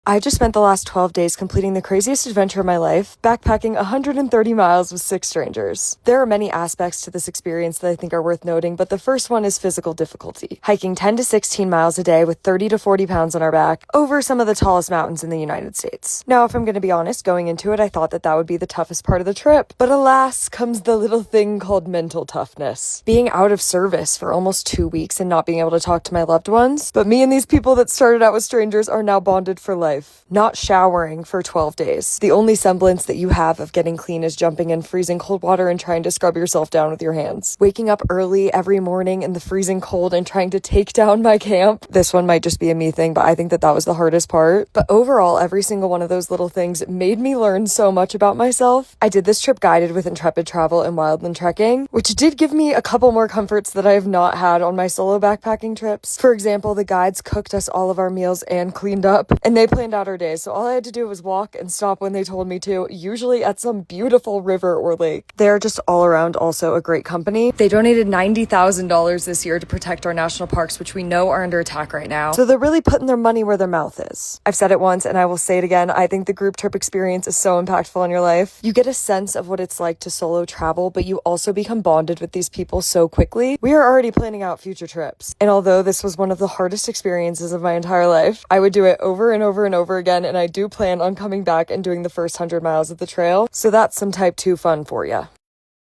I just spent the last 12 days completing the craziest adventure of my life, backpacking 130 miles with 6 strangers. There are many aspects to this experience that I think are worth noting, but the first one is physical difficulty. Hiking 10 to 16 miles a day with 30 to 40 pounds on our back over some of the tallest mountains in the United States. Now, if I'm going to be honest, going into it, I thought that would be the toughest part of the trip. But alas, comes the little thing called mental toughness. Being out of service for almost 2 weeks and not being able to talk to my loved ones. But me and these people that started out with strangers are now bonded for life. Not showering for 12 days. The only semblance that you have of getting clean is jumping in freezing cold water and trying to scrub yourself down with your hands. Waking up early every morning in the freezing cold and trying to take down my camp. This one might just be a me thing, but I think that was the hardest part. But overall, every single one of those little things made me learn so much about myself. I did this trip guided with Intrepid Travel and Wildland Trekking, which did give me a couple more comforts that I have not had on my solo backpacking trips. For example, the guides cooked us all of our meals and cleaned up, and they planned out our days, so all I had to do was walk and stop when they told me to, usually at some beautiful river or lake. They're just all around also a great company. They donated $90,000 this year to protect our national parks, which we know are under attack right now. So they're really putting their money where their mouth is. I've said it once and I will say it again. I think the group trip experience is so impactful on your life. You get a sense of what it's like to solo travel, but you also become bonded with these people so quickly. We are already planning out future trips. And although this was one of the hardest experiences of my entire life, I would do it over and over and over again, and I do plan on coming back and doing the first 100 miles of the trail. So that's some type 2 fun for you.